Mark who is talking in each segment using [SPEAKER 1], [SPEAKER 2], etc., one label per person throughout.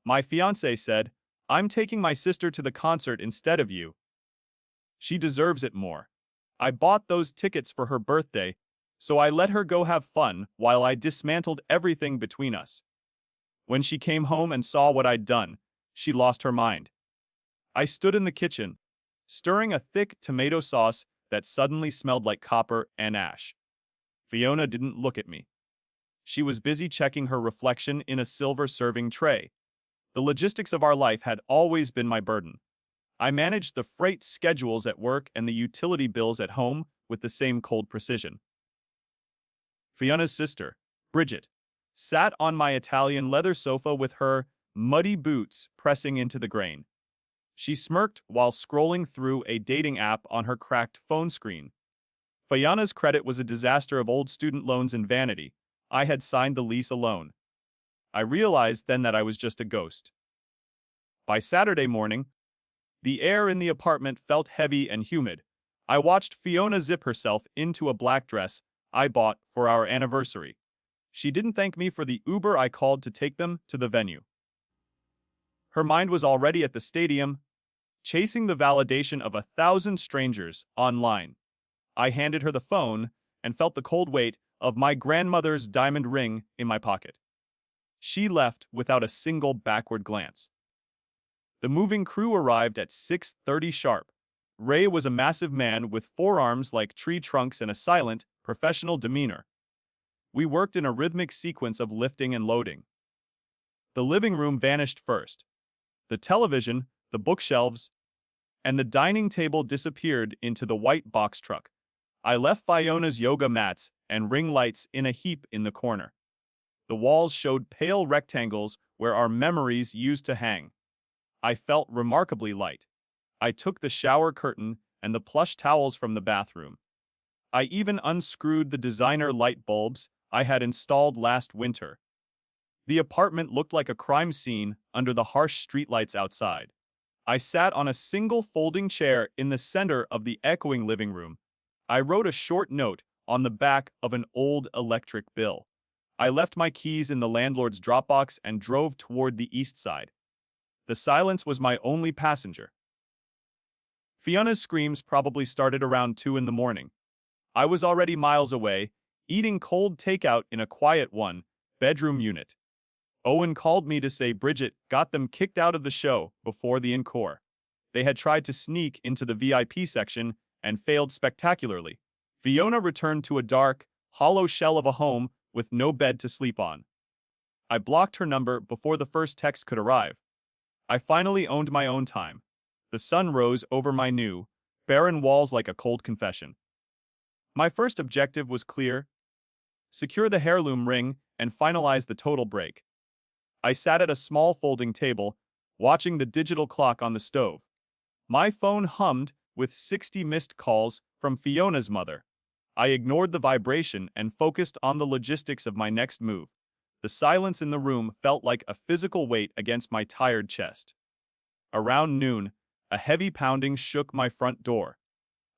[SPEAKER 1] My fiancé said, "I'm taking my sister to the concert instead of you. She deserves it more. I bought those tickets for her birthday, so I let her go have fun while I dismantled everything between us. When she came home and saw what I'd done, she lost her mind. I stood in the kitchen, stirring a thick tomato sauce that suddenly smelled like copper and ash. Fiona didn't look at me. She was busy checking her reflection in a silver serving tray. The logistics of our life had always been my burden. I managed the freight schedules at work and the utility bills at home with the same cold precision. Fiona's sister, Bridget, sat on my Italian leather sofa with her muddy boots pressing into the grain. She smirked while scrolling through a dating app on her cracked phone screen. Fiona's credit was a disaster of old student loans and vanity. I had signed the lease alone. I realized then that I was just a ghost. By Saturday morning, the air in the apartment felt heavy and humid. I watched Fiona zip herself into a black dress I bought for our anniversary. She didn't thank me for the Uber I called to take them to the venue. Her mind was already at the stadium, chasing the validation of 1,000 strangers online. I handed her the phone and felt the cold weight of my grandmother's diamond ring in my pocket. She left without a single backward glance. The moving crew arrived at 6:30 sharp. Ray was a massive man with forearms like tree trunks and a silent, professional demeanor. We worked in a rhythmic sequence of lifting and loading. The living room vanished first. The television, the bookshelves, and the dining table disappeared into the white box truck. I left Fiona's yoga mats and ring lights in a heap in the corner. The walls showed pale rectangles where our memories used to hang. I felt remarkably light. I took the shower curtain and the plush towels from the bathroom. I even unscrewed the designer light bulbs I had installed last winter. The apartment looked like a crime scene under the harsh streetlights outside. I sat on a single folding chair in the center of the echoing living room. I wrote a short note on the back of an old electric bill. I left my keys in the landlord's Dropbox and drove toward the east side. The silence was my only passenger. Fiona's screams probably started around 2 in the morning. I was already miles away, eating cold takeout in a quiet one-bedroom unit. Owen called me to say Bridget got them kicked out of the show before the encore. They had tried to sneak into the VIP section and failed spectacularly. Fiona returned to a dark, hollow shell of a home with no bed to sleep on. I blocked her number before the first text could arrive. I finally owned my own time. The sun rose over my new, barren walls like a cold confession. My first objective was clear: secure the heirloom ring and finalize the total break. I sat at a small folding table, watching the digital clock on the stove. My phone hummed with 60 missed calls from Fiona's mother. I ignored the vibration and focused on the logistics of my next move. The silence in the room felt like a physical weight against my tired chest. Around noon, a heavy pounding shook my front door.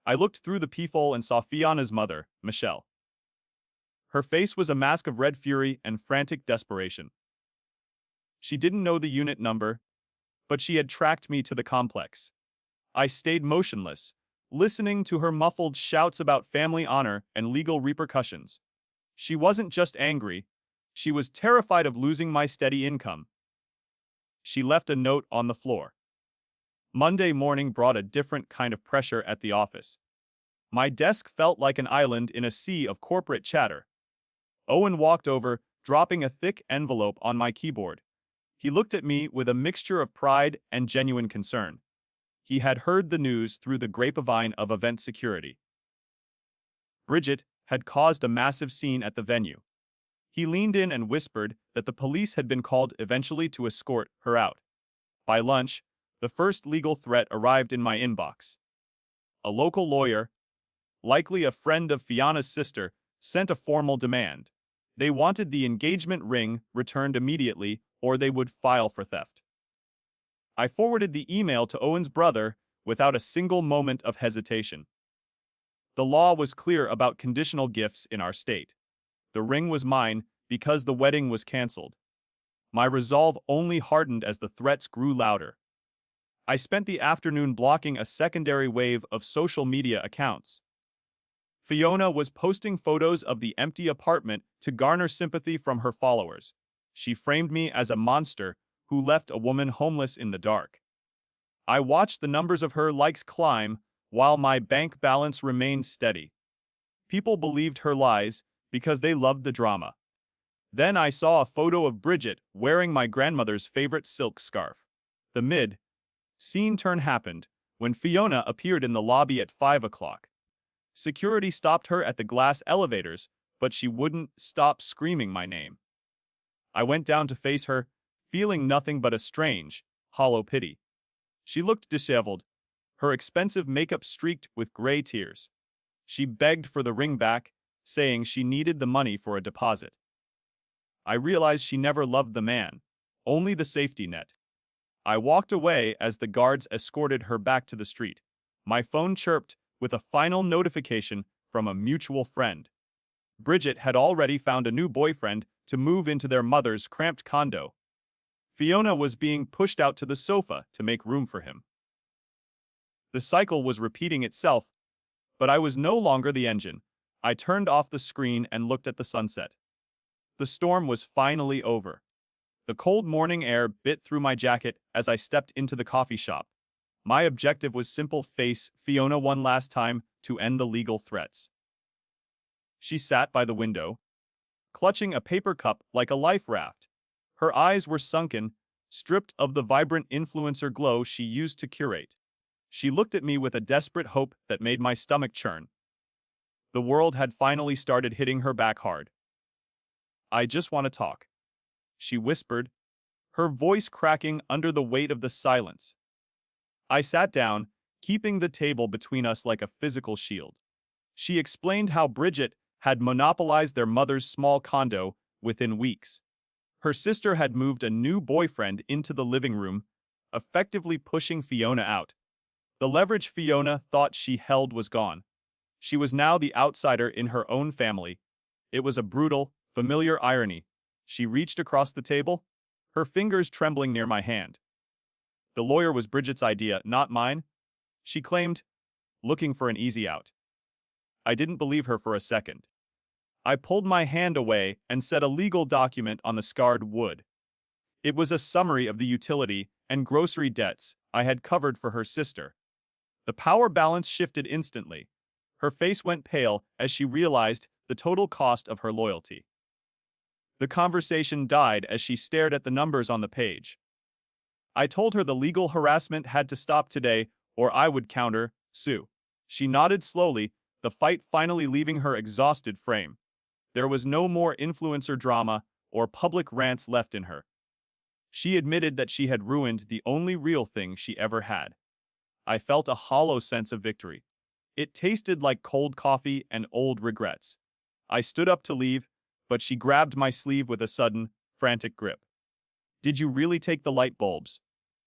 [SPEAKER 1] I looked through the peephole and saw Fiona's mother, Michelle. Her face was a mask of red fury and frantic desperation. She didn't know the unit number, but she had tracked me to the complex. I stayed motionless, listening to her muffled shouts about family honor and legal repercussions. She wasn't just angry, she was terrified of losing my steady income. She left a note on the floor. Monday morning brought a different kind of pressure at the office. My desk felt like an island in a sea of corporate chatter. Owen walked over, dropping a thick envelope on my keyboard. He looked at me with a mixture of pride and genuine concern. He had heard the news through the grapevine of event security. Bridget had caused a massive scene at the venue. He leaned in and whispered that the police had been called eventually to escort her out. By lunch, the first legal threat arrived in my inbox. A local lawyer, likely a friend of Fiona's sister, sent a formal demand. They wanted the engagement ring returned immediately, or they would file for theft. I forwarded the email to Owen's brother without a single moment of hesitation. The law was clear about conditional gifts in our state. The ring was mine because the wedding was canceled. My resolve only hardened as the threats grew louder. I spent the afternoon blocking a secondary wave of social media accounts. Fiona was posting photos of the empty apartment to garner sympathy from her followers. She framed me as a monster who left a woman homeless in the dark. I watched the numbers of her likes climb while my bank balance remained steady. People believed her lies because they loved the drama. Then I saw a photo of Bridget wearing my grandmother's favorite silk scarf. The mid-scene turn happened when Fiona appeared in the lobby at 5 o'clock. Security stopped her at the glass elevators, but she wouldn't stop screaming my name. I went down to face her, feeling nothing but a strange, hollow pity. She looked disheveled, her expensive makeup streaked with gray tears. She begged for the ring back, saying she needed the money for a deposit. I realized she never loved the man, only the safety net. I walked away as the guards escorted her back to the street. My phone chirped with a final notification from a mutual friend. Bridget had already found a new boyfriend to move into their mother's cramped condo. Fiona was being pushed out to the sofa to make room for him. The cycle was repeating itself, but I was no longer the engine. I turned off the screen and looked at the sunset. The storm was finally over. The cold morning air bit through my jacket as I stepped into the coffee shop. My objective was simple: face Fiona one last time to end the legal threats. She sat by the window, clutching a paper cup like a life raft. Her eyes were sunken, stripped of the vibrant influencer glow she used to curate. She looked at me with a desperate hope that made my stomach churn. The world had finally started hitting her back hard. "I just want to talk," she whispered, her voice cracking under the weight of the silence. I sat down, keeping the table between us like a physical shield. She explained how Bridget had monopolized their mother's small condo within weeks. Her sister had moved a new boyfriend into the living room, effectively pushing Fiona out. The leverage Fiona thought she held was gone. She was now the outsider in her own family. It was a brutal, familiar irony. She reached across the table, her fingers trembling near my hand. "The lawyer was Bridget's idea, not mine," she claimed, looking for an easy out. I didn't believe her for a second. I pulled my hand away and set a legal document on the scarred wood. It was a summary of the utility and grocery debts I had covered for her sister. The power balance shifted instantly. Her face went pale as she realized the total cost of her loyalty. The conversation died as she stared at the numbers on the page. I told her the legal harassment had to stop today or I would counter-sue. She nodded slowly, the fight finally leaving her exhausted frame. There was no more influencer drama or public rants left in her. She admitted that she had ruined the only real thing she ever had. I felt a hollow sense of victory. It tasted like cold coffee and old regrets. I stood up to leave, but she grabbed my sleeve with a sudden, frantic grip. "Did you really take the light bulbs?"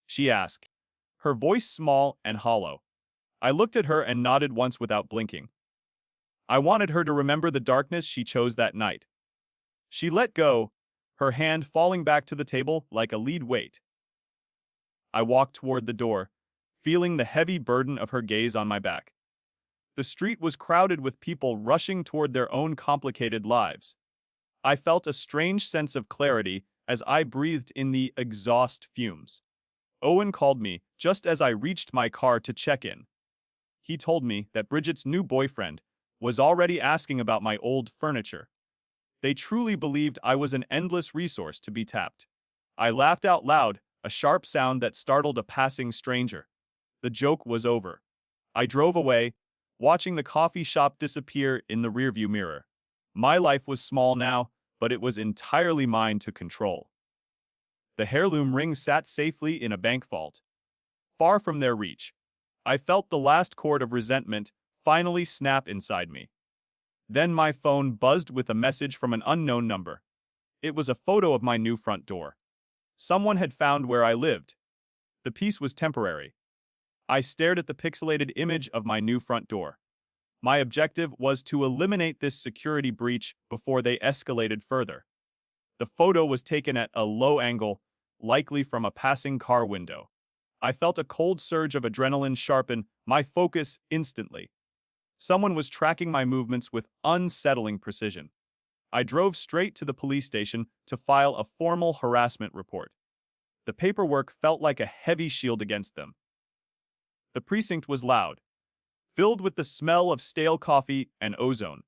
[SPEAKER 1] she asked, her voice small and hollow. I looked at her and nodded once without blinking. I wanted her to remember the darkness she chose that night. She let go, her hand falling back to the table like a lead weight. I walked toward the door, feeling the heavy burden of her gaze on my back. The street was crowded with people rushing toward their own complicated lives. I felt a strange sense of clarity as I breathed in the exhaust fumes. Owen called me just as I reached my car to check in. He told me that Bridget's new boyfriend was already asking about my old furniture. They truly believed I was an endless resource to be tapped. I laughed out loud, a sharp sound that startled a passing stranger. The joke was over. I drove away, watching the coffee shop disappear in the rearview mirror. My life was small now, but it was entirely mine to control. The heirloom ring sat safely in a bank vault, far from their reach. I felt the last chord of resentment finally snap inside me. Then my phone buzzed with a message from an unknown number. It was a photo of my new front door. Someone had found where I lived. The piece was temporary. I stared at the pixelated image of my new front door. My objective was to eliminate this security breach before they escalated further. The photo was taken at a low angle, likely from a passing car window. I felt a cold surge of adrenaline sharpen my focus instantly. Someone was tracking my movements with unsettling precision. I drove straight to the police station to file a formal harassment report. The paperwork felt like a heavy shield against them. The precinct was loud, filled with the smell of stale coffee and ozone.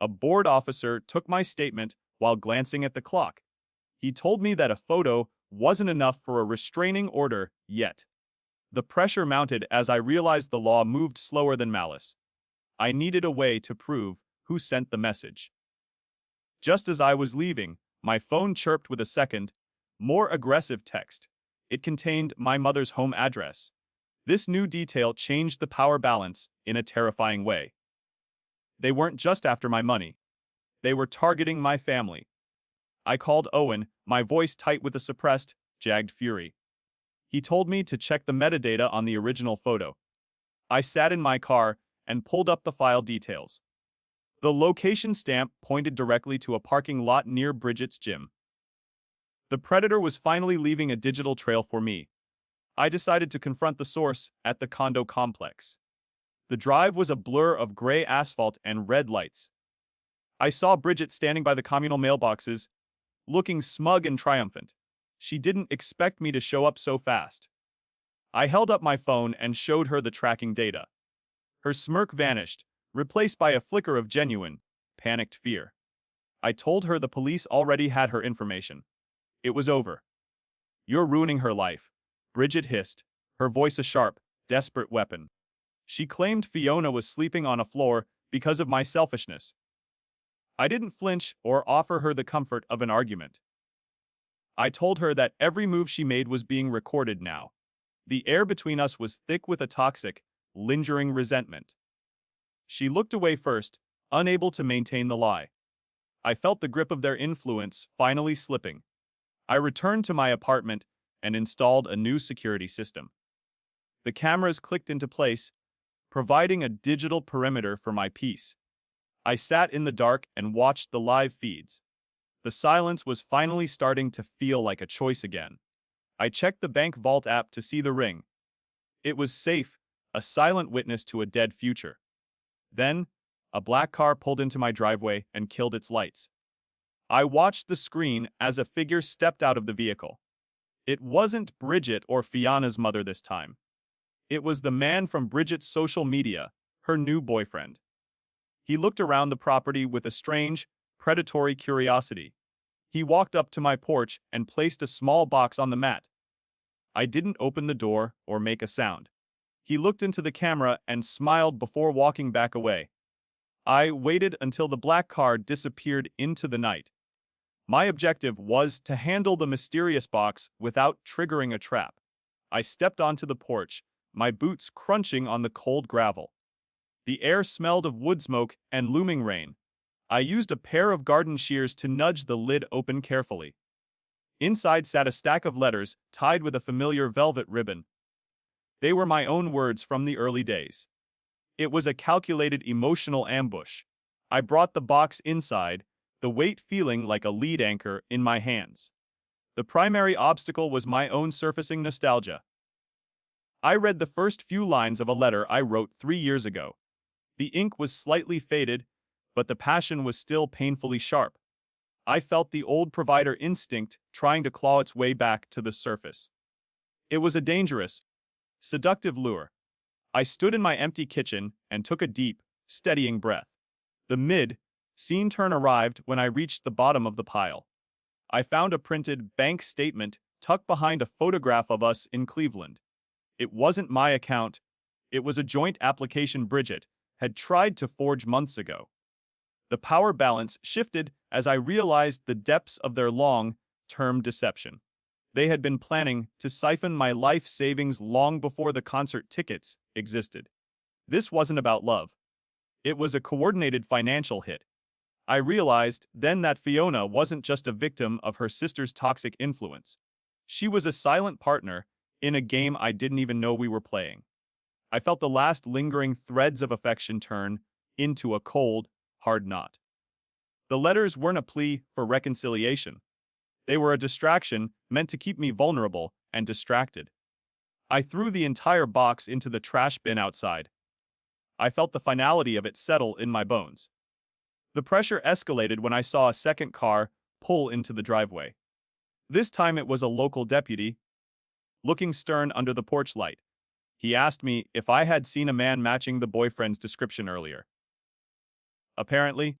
[SPEAKER 1] A board officer took my statement while glancing at the clock. He told me that a photo wasn't enough for a restraining order yet. The pressure mounted as I realized the law moved slower than malice. I needed a way to prove who sent the message. Just as I was leaving, my phone chirped with a second, more aggressive text. It contained my mother's home address. This new detail changed the power balance in a terrifying way. They weren't just after my money. They were targeting my family. I called Owen, my voice tight with a suppressed, jagged fury. He told me to check the metadata on the original photo. I sat in my car and pulled up the file details. The location stamp pointed directly to a parking lot near Bridget's gym. The predator was finally leaving a digital trail for me. I decided to confront the source at the condo complex. The drive was a blur of gray asphalt and red lights. I saw Bridget standing by the communal mailboxes, looking smug and triumphant. She didn't expect me to show up so fast. I held up my phone and showed her the tracking data. Her smirk vanished, replaced by a flicker of genuine, panicked fear. I told her the police already had her information. It was over. "You're ruining her life," Bridget hissed, her voice a sharp, desperate weapon. She claimed Fiona was sleeping on a floor because of my selfishness. I didn't flinch or offer her the comfort of an argument. I told her that every move she made was being recorded now. The air between us was thick with a toxic, lingering resentment. She looked away first, unable to maintain the lie. I felt the grip of their influence finally slipping. I returned to my apartment and installed a new security system. The cameras clicked into place, providing a digital perimeter for my peace. I sat in the dark and watched the live feeds. The silence was finally starting to feel like a choice again. I checked the bank vault app to see the ring. It was safe, a silent witness to a dead future. Then, a black car pulled into my driveway and killed its lights. I watched the screen as a figure stepped out of the vehicle. It wasn't Bridget or Fiona's mother this time. It was the man from Bridget's social media, her new boyfriend. He looked around the property with a strange, predatory curiosity. He walked up to my porch and placed a small box on the mat. I didn't open the door or make a sound. He looked into the camera and smiled before walking back away. I waited until the black car disappeared into the night. My objective was to handle the mysterious box without triggering a trap. I stepped onto the porch, my boots crunching on the cold gravel. The air smelled of wood smoke and looming rain. I used a pair of garden shears to nudge the lid open carefully. Inside sat a stack of letters tied with a familiar velvet ribbon. They were my own words from the early days. It was a calculated emotional ambush. I brought the box inside, the weight feeling like a lead anchor in my hands. The primary obstacle was my own surfacing nostalgia. I read the first few lines of a letter I wrote 3 years ago. The ink was slightly faded, but the passion was still painfully sharp. I felt the old provider instinct trying to claw its way back to the surface. It was a dangerous, seductive lure. I stood in my empty kitchen and took a deep, steadying breath. The mid-scene turn arrived when I reached the bottom of the pile. I found a printed bank statement tucked behind a photograph of us in Cleveland. It wasn't my account. It was a joint application Bridget had tried to forge months ago. The power balance shifted as I realized the depths of their long-term deception. They had been planning to siphon my life savings long before the concert tickets existed. This wasn't about love. It was a coordinated financial hit. I realized then that Fiona wasn't just a victim of her sister's toxic influence. She was a silent partner in a game I didn't even know we were playing. I felt the last lingering threads of affection turn into a cold, hard knot. The letters weren't a plea for reconciliation. They were a distraction meant to keep me vulnerable and distracted. I threw the entire box into the trash bin outside. I felt the finality of it settle in my bones. The pressure escalated when I saw a second car pull into the driveway. This time it was a local deputy, looking stern under the porch light. He asked me if I had seen a man matching the boyfriend's description earlier. Apparently,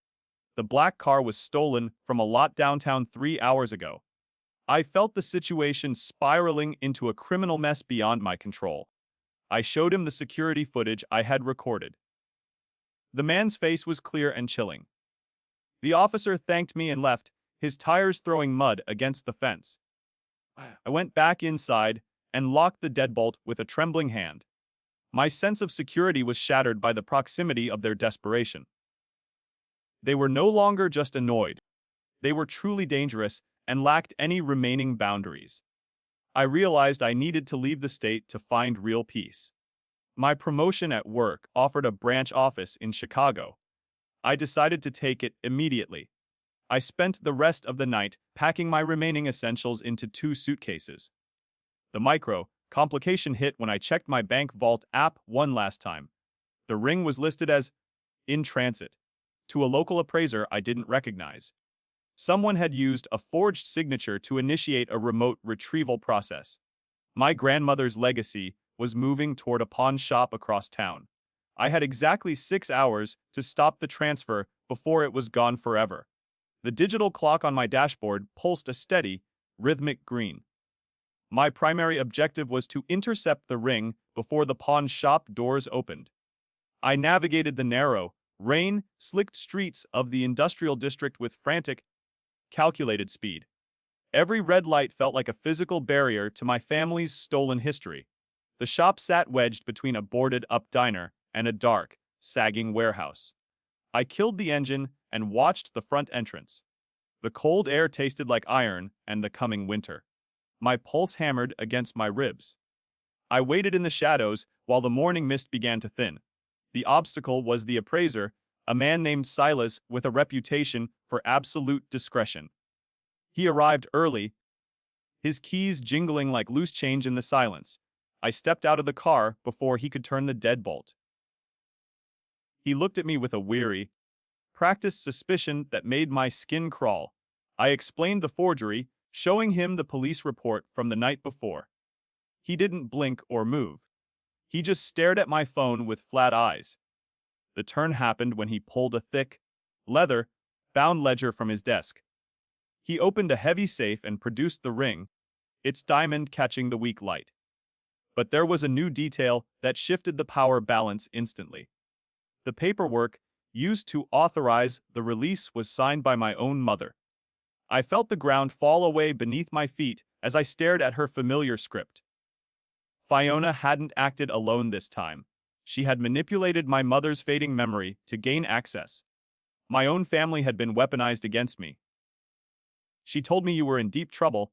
[SPEAKER 1] the black car was stolen from a lot downtown 3 hours ago. I felt the situation spiraling into a criminal mess beyond my control. I showed him the security footage I had recorded. The man's face was clear and chilling. The officer thanked me and left, his tires throwing mud against the fence. I went back inside and locked the deadbolt with a trembling hand. My sense of security was shattered by the proximity of their desperation. They were no longer just annoyed. They were truly dangerous and lacked any remaining boundaries. I realized I needed to leave the state to find real peace. My promotion at work offered a branch office in Chicago. I decided to take it immediately. I spent the rest of the night packing my remaining essentials into 2 suitcases. The complication hit when I checked my bank vault app one last time. The ring was listed as in transit to a local appraiser I didn't recognize. Someone had used a forged signature to initiate a remote retrieval process. My grandmother's legacy was moving toward a pawn shop across town. I had exactly 6 hours to stop the transfer before it was gone forever. The digital clock on my dashboard pulsed a steady, rhythmic green. My primary objective was to intercept the ring before the pawn shop doors opened. I navigated the narrow, rain-slicked streets of the industrial district with frantic, calculated speed. Every red light felt like a physical barrier to my family's stolen history. The shop sat wedged between a boarded-up diner and a dark, sagging warehouse. I killed the engine and watched the front entrance. The cold air tasted like iron and the coming winter. My pulse hammered against my ribs. I waited in the shadows while the morning mist began to thin. The obstacle was the appraiser, a man named Silas with a reputation for absolute discretion. He arrived early, his keys jingling like loose change in the silence. I stepped out of the car before he could turn the deadbolt. He looked at me with a weary, practiced suspicion that made my skin crawl. I explained the forgery, showing him the police report from the night before. He didn't blink or move. He just stared at my phone with flat eyes. The turn happened when he pulled a thick, leather-bound ledger from his desk. He opened a heavy safe and produced the ring, its diamond catching the weak light. But there was a new detail that shifted the power balance instantly. The paperwork used to authorize the release was signed by my own mother. I felt the ground fall away beneath my feet as I stared at her familiar script. Fiona hadn't acted alone this time. She had manipulated my mother's fading memory to gain access. My own family had been weaponized against me. She told me you were in deep trouble.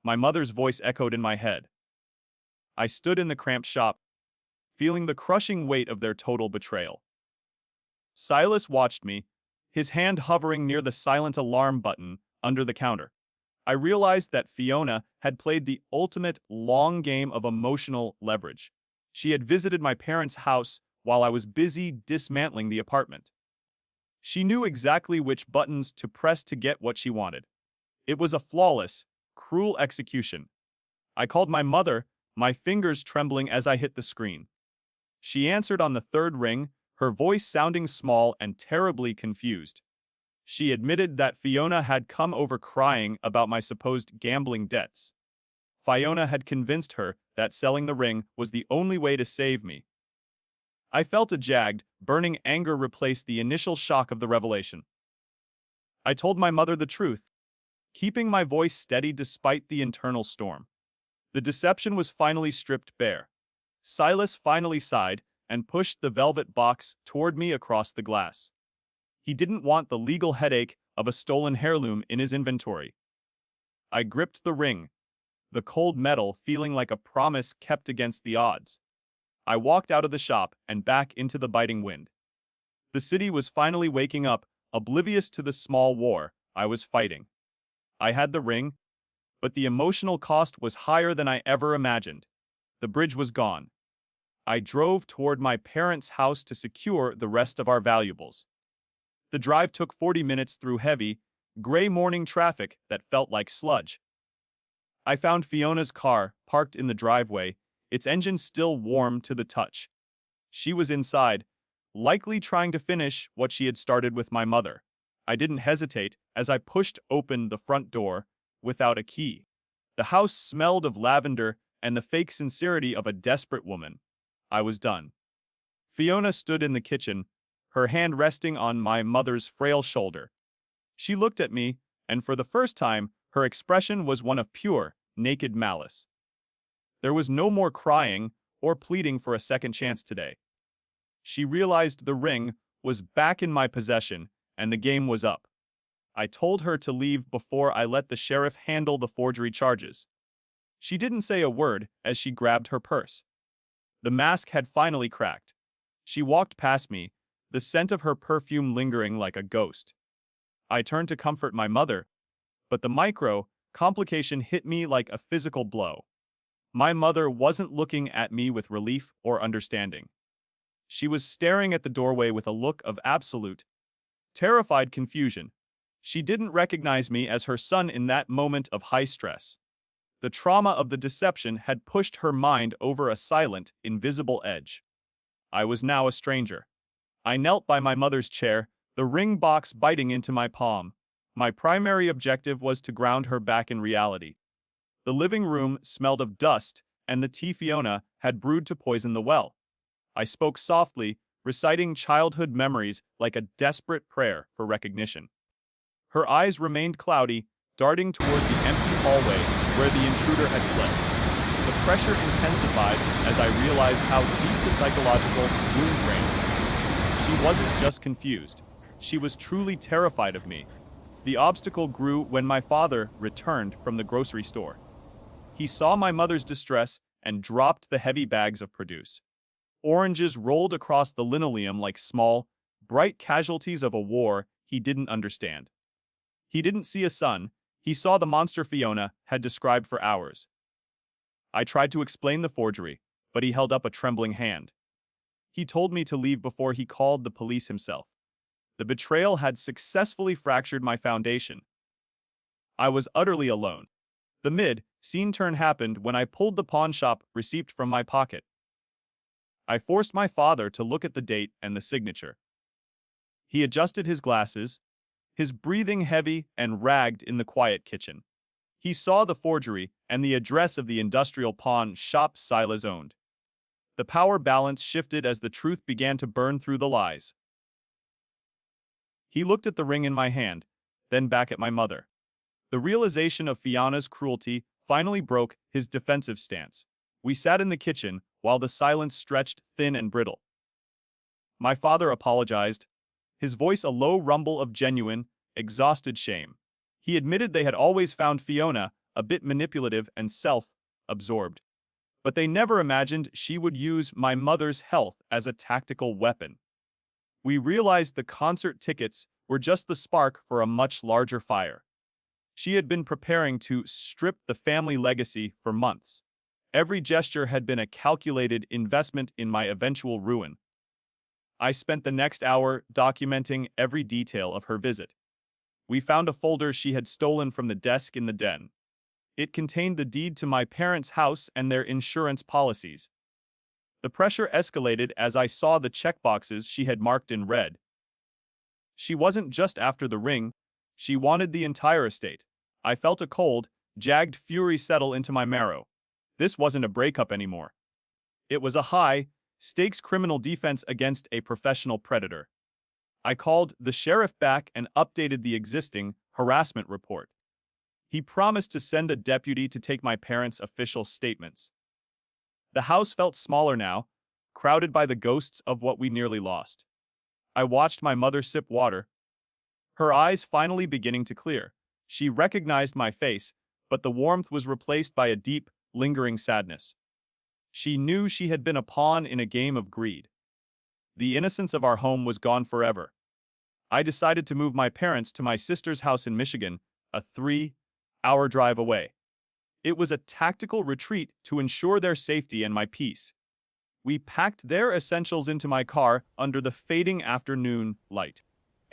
[SPEAKER 1] My mother's voice echoed in my head. I stood in the cramped shop, feeling the crushing weight of their total betrayal. Silas watched me, his hand hovering near the silent alarm button under the counter. I realized that Fiona had played the ultimate long game of emotional leverage. She had visited my parents' house while I was busy dismantling the apartment. She knew exactly which buttons to press to get what she wanted. It was a flawless, cruel execution. I called my mother, my fingers trembling as I hit the screen. She answered on the third ring, her voice sounding small and terribly confused. She admitted that Fiona had come over crying about my supposed gambling debts. Fiona had convinced her that selling the ring was the only way to save me. I felt a jagged, burning anger replace the initial shock of the revelation. I told my mother the truth, keeping my voice steady despite the internal storm. The deception was finally stripped bare. Silas finally sighed and pushed the velvet box toward me across the glass. He didn't want the legal headache of a stolen heirloom in his inventory. I gripped the ring, the cold metal feeling like a promise kept against the odds. I walked out of the shop and back into the biting wind. The city was finally waking up, oblivious to the small war I was fighting. I had the ring, but the emotional cost was higher than I ever imagined. The bridge was gone. I drove toward my parents' house to secure the rest of our valuables. The drive took 40 minutes through heavy, gray morning traffic that felt like sludge. I found Fiona's car parked in the driveway, its engine still warm to the touch. She was inside, likely trying to finish what she had started with my mother. I didn't hesitate as I pushed open the front door without a key. The house smelled of lavender and the fake sincerity of a desperate woman. I was done. Fiona stood in the kitchen, her hand resting on my mother's frail shoulder. She looked at me, and for the first time, her expression was one of pure, naked malice. There was no more crying or pleading for a second chance today. She realized the ring was back in my possession, and the game was up. I told her to leave before I let the sheriff handle the forgery charges. She didn't say a word as she grabbed her purse. The mask had finally cracked. She walked past me, the scent of her perfume lingering like a ghost. I turned to comfort my mother, but the complication hit me like a physical blow. My mother wasn't looking at me with relief or understanding. She was staring at the doorway with a look of absolute, terrified confusion. She didn't recognize me as her son in that moment of high stress. The trauma of the deception had pushed her mind over a silent, invisible edge. I was now a stranger. I knelt by my mother's chair, the ring box biting into my palm. My primary objective was to ground her back in reality. The living room smelled of dust, and the tea Fiona had brewed to poison the well. I spoke softly, reciting childhood memories like a desperate prayer for recognition. Her eyes remained cloudy, darting toward the empty hallway where the intruder had fled. The pressure intensified as I realized how deep the psychological wounds ran. She wasn't just confused. She was truly terrified of me. The obstacle grew when my father returned from the grocery store. He saw my mother's distress and dropped the heavy bags of produce. Oranges rolled across the linoleum like small, bright casualties of a war he didn't understand. He didn't see a son, he saw the monster Fiona had described for hours. I tried to explain the forgery, but he held up a trembling hand. He told me to leave before he called the police himself. The betrayal had successfully fractured my foundation. I was utterly alone. The mid-scene turn happened when I pulled the pawn shop receipt from my pocket. I forced my father to look at the date and the signature. He adjusted his glasses, his breathing heavy and ragged in the quiet kitchen. He saw the forgery and the address of the industrial pawn shop Silas owned. The power balance shifted as the truth began to burn through the lies. He looked at the ring in my hand, then back at my mother. The realization of Fiona's cruelty finally broke his defensive stance. We sat in the kitchen while the silence stretched thin and brittle. My father apologized, his voice a low rumble of genuine, exhausted shame. He admitted they had always found Fiona a bit manipulative and self-absorbed, but they never imagined she would use my mother's health as a tactical weapon. We realized the concert tickets were just the spark for a much larger fire. She had been preparing to strip the family legacy for months. Every gesture had been a calculated investment in my eventual ruin. I spent the next hour documenting every detail of her visit. We found a folder she had stolen from the desk in the den. It contained the deed to my parents' house and their insurance policies. The pressure escalated as I saw the checkboxes she had marked in red. She wasn't just after the ring, she wanted the entire estate. I felt a cold, jagged fury settle into my marrow. This wasn't a breakup anymore. It was a high-stakes criminal defense against a professional predator. I called the sheriff back and updated the existing harassment report. He promised to send a deputy to take my parents' official statements. The house felt smaller now, crowded by the ghosts of what we nearly lost. I watched my mother sip water, her eyes finally beginning to clear. She recognized my face, but the warmth was replaced by a deep, lingering sadness. She knew she had been a pawn in a game of greed. The innocence of our home was gone forever. I decided to move my parents to my sister's house in Michigan, a 3 hour drive away. It was a tactical retreat to ensure their safety and my peace. We packed their essentials into my car under the fading afternoon light.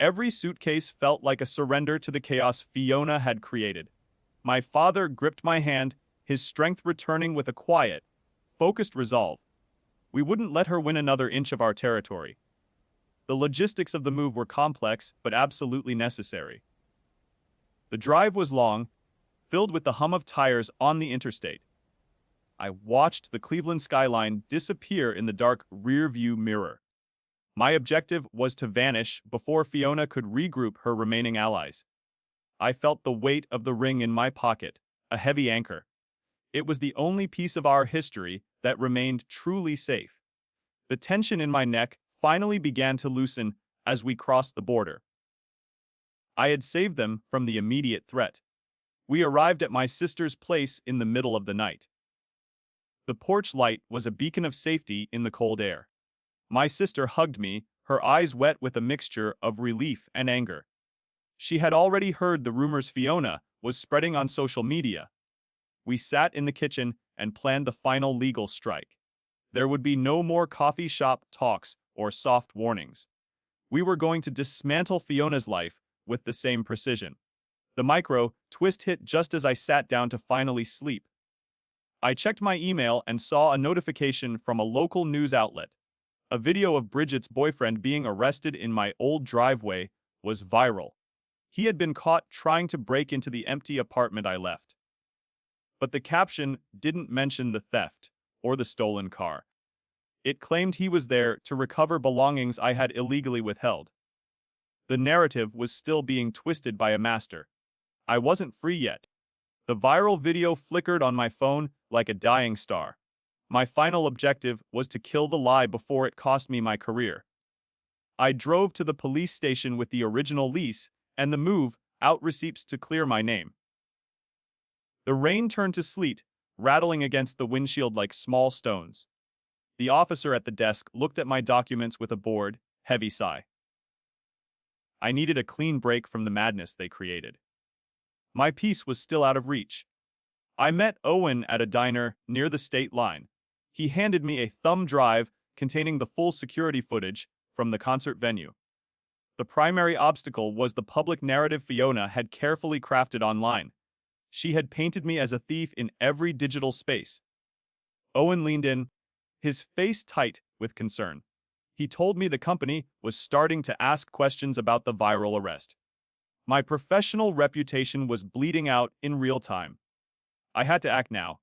[SPEAKER 1] Every suitcase felt like a surrender to the chaos Fiona had created. My father gripped my hand, his strength returning with a quiet, focused resolve. We wouldn't let her win another inch of our territory. The logistics of the move were complex, but absolutely necessary. The drive was long, filled with the hum of tires on the interstate. I watched the Cleveland skyline disappear in the dark rear-view mirror. My objective was to vanish before Fiona could regroup her remaining allies. I felt the weight of the ring in my pocket, a heavy anchor. It was the only piece of our history that remained truly safe. The tension in my neck finally began to loosen as we crossed the border. I had saved them from the immediate threat. We arrived at my sister's place in the middle of the night. The porch light was a beacon of safety in the cold air. My sister hugged me, her eyes wet with a mixture of relief and anger. She had already heard the rumors Fiona was spreading on social media. We sat in the kitchen and planned the final legal strike. There would be no more coffee shop talks or soft warnings. We were going to dismantle Fiona's life with the same precision. The micro twist hit just as I sat down to finally sleep. I checked my email and saw a notification from a local news outlet. A video of Bridget's boyfriend being arrested in my old driveway was viral. He had been caught trying to break into the empty apartment I left. But the caption didn't mention the theft or the stolen car. It claimed he was there to recover belongings I had illegally withheld. The narrative was still being twisted by a master. I wasn't free yet. The viral video flickered on my phone like a dying star. My final objective was to kill the lie before it cost me my career. I drove to the police station with the original lease and the move out receipts to clear my name. The rain turned to sleet, rattling against the windshield like small stones. The officer at the desk looked at my documents with a bored, heavy sigh. I needed a clean break from the madness they created. My peace was still out of reach. I met Owen at a diner near the state line. He handed me a thumb drive containing the full security footage from the concert venue. The primary obstacle was the public narrative Fiona had carefully crafted online. She had painted me as a thief in every digital space. Owen leaned in, his face tight with concern. He told me the company was starting to ask questions about the viral arrest. My professional reputation was bleeding out in real time. I had to act now.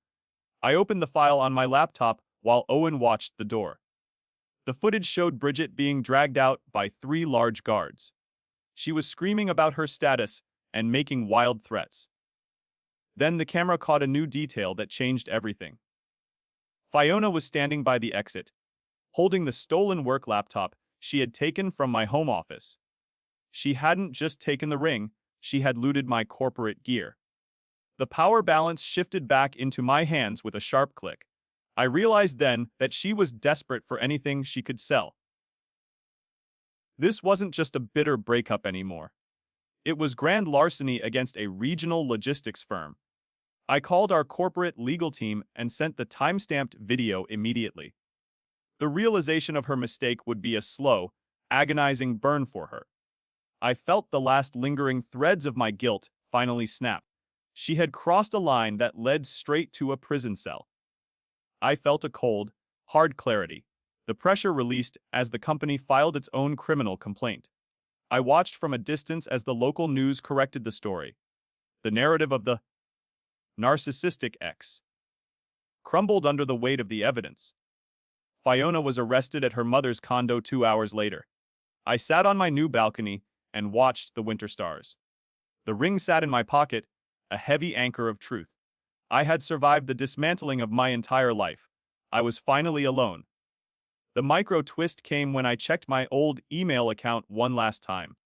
[SPEAKER 1] I opened the file on my laptop while Owen watched the door. The footage showed Bridget being dragged out by 3 large guards. She was screaming about her status and making wild threats. Then the camera caught a new detail that changed everything. Fiona was standing by the exit, holding the stolen work laptop she had taken from my home office. She hadn't just taken the ring, she had looted my corporate gear. The power balance shifted back into my hands with a sharp click. I realized then that she was desperate for anything she could sell. This wasn't just a bitter breakup anymore. It was grand larceny against a regional logistics firm. I called our corporate legal team and sent the time-stamped video immediately. The realization of her mistake would be a slow, agonizing burn for her. I felt the last lingering threads of my guilt finally snap. She had crossed a line that led straight to a prison cell. I felt a cold, hard clarity. The pressure released as the company filed its own criminal complaint. I watched from a distance as the local news corrected the story. The narrative of the narcissistic ex crumbled under the weight of the evidence. Fiona was arrested at her mother's condo 2 hours later. I sat on my new balcony and watched the winter stars. The ring sat in my pocket, a heavy anchor of truth. I had survived the dismantling of my entire life. I was finally alone. The micro twist came when I checked my old email account one last time.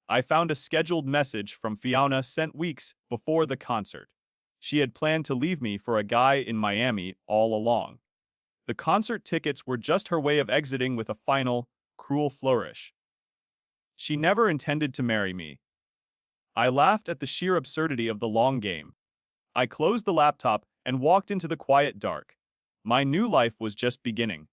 [SPEAKER 1] I found a scheduled message from Fiona sent weeks before the concert. She had planned to leave me for a guy in Miami all along. The concert tickets were just her way of exiting with a final, cruel flourish. She never intended to marry me. I laughed at the sheer absurdity of the long game. I closed the laptop and walked into the quiet dark. My new life was just beginning.